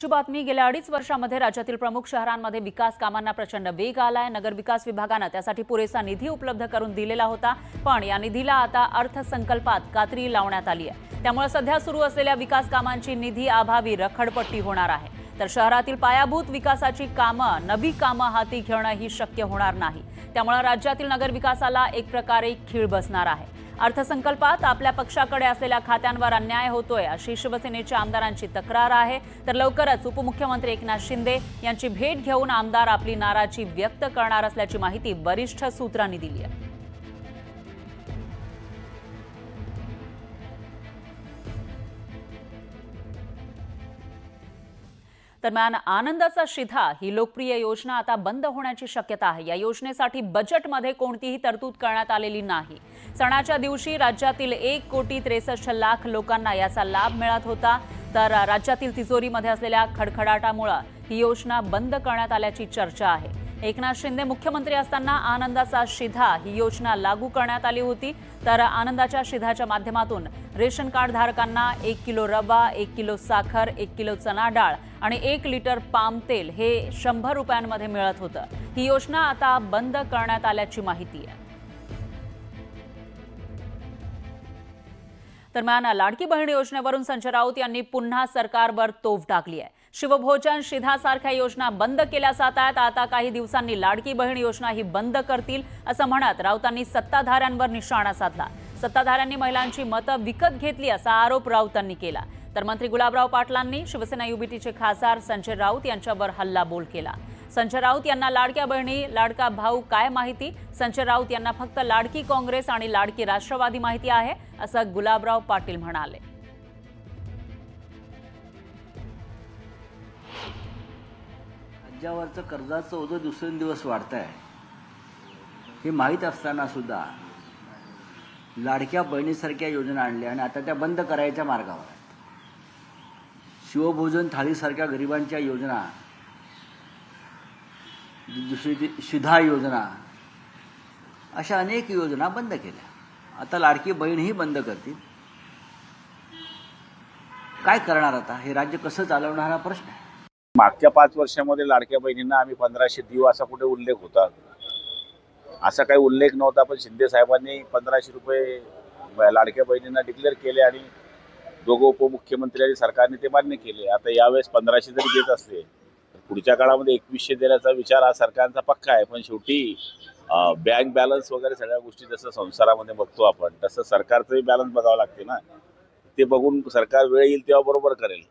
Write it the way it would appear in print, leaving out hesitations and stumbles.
ची बातमी गेल्या 2.5 वर्षांमध्ये राज्यातील प्रमुख शहरांमध्ये विकास कामांना प्रचंड वेग आलाय। नगर विकास विभागाने त्यासाठी पुरेसा निधी उपलब्ध करून दिलेला होता, पण या निधीला आता अर्थसंकल्पात कात्री लावण्यात आली आहे। त्यामुळे सध्या सुरू असलेल्या विकास कामांची निधी अभावी रखडपट्टी होणार आहे। तर शहरातील पायाभूत विकासाची कामं, नवी कामं हाती घेणं ही शक्य होणार नाही। त्यामुळे राज्यातील नगर विकासाला एक प्रकारे खीळ बसणार आहे। अर्थसंकल्पात आपल्या पक्षाकडे असलेल्या खात्यांवर अन्याय होतोय अशी शिवसेनेच्या आमदारांची तक्रार आहे। तर लवकरच उपमुख्यमंत्री एकनाथ शिंदे यांची भेट घेऊन आमदार आपली नाराजी व्यक्त करणार असल्याची माहिती वरिष्ठ सूत्रांनी दिली आहे। दरम्यान आनंदाचा शिधा ही लोकप्रिय योजना आता बंद होण्याची शक्यता आहे। या योजनेसाठी बजेटमध्ये कोणतीही तरतूद करण्यात आलेली नाही। सणाच्या दिवशी राज्यातील 1,63,00,000 लोकांना याचा लाभ मिळत होता। तर राज्यातील तिजोरीमध्ये असलेल्या खडखडाटामुळे ही योजना बंद करण्यात आल्याची चर्चा आहे। एकनाथ शिंदे मुख्यमंत्री असताना आनंदाचा शिधा ही योजना लागू करण्यात आली होती। तर आनंदाच्या शिधाच्या माध्यमातून रेशन कार्ड धारकांना 1 किलो रवा, 1 किलो साखर, 1 किलो चना डाळ आणि 1 लिटर पाम तेल हे 100 रुपयांमध्ये मिळत होतं। ही योजना आता बंद करण्यात आल्याची माहिती आहे। दरम्यान लाडकी बहीण योजनेवरून संजय राऊत यांनी पुन्हा सरकारवर तोफ टाकली आहे। शिवभोजन, शिधासारख्या योजना बंद केल्या जात आहेत। आता काही दिवसांनी लाडकी बहीण योजना ही बंद करतील असं म्हणत राऊतांनी सत्ताधाऱ्यांवर निशाणा साधला। सत्ताधाऱ्यांनी महिलांची मतं विकत घेतली असा आरोप राऊतांनी केला। तर मंत्री गुलाबराव पाटलांनी शिवसेना युबीटीचे खासदार संजय राऊत यांच्यावर हल्लाबोल केला। संजय राऊत यांना लाडक्या बहिणी, लाडका भाऊ काय माहिती? संजय राऊत यांना फक्त लाडकी काँग्रेस आणि लाडकी राष्ट्रवादी माहिती आहे असं गुलाबराव पाटील म्हणाले। राज्यावरचं कर्जाचं ओझं दिवसेंदिवस वाढत आहे हे माहीत असताना सुद्धा लाडक्या बहिणीसारख्या योजना आणल्या आणि आता त्या बंद करायच्या मार्गावर आहेत। शिवभोजन थाळीसारख्या गरिबांच्या योजना, दुसरी शिधा योजना, अशा अनेक योजना बंद केल्या। आता लाडकी बहीणही बंद करतील। काय करणार आता? हे राज्य कसं चालवणार हा प्रश्न आहे। मागच्या 5 वर्षांमध्ये लाडक्या बहिणींना आम्ही 1500 देऊ असा कुठे उल्लेख होता? असा काही उल्लेख नव्हता। पण शिंदे साहेबांनी 1500 रुपये लाडक्या बहिणींना डिक्लेअर केले आणि दोघं उपमुख्यमंत्री आणि सरकारने ते मान्य केले। आता यावेळेस 1500 जरी देत असले पुढच्या काळामध्ये 2100 देण्याचा विचार हा सरकारचा पक्का आहे। पण शेवटी बँक बॅलन्स वगैरे सगळ्या गोष्टी जसं संसारामध्ये बघतो आपण, तसं सरकारचंही बॅलन्स बघावं लागते ना। ते बघून सरकार वेळ येईल तेव्हा बरोबर करेल।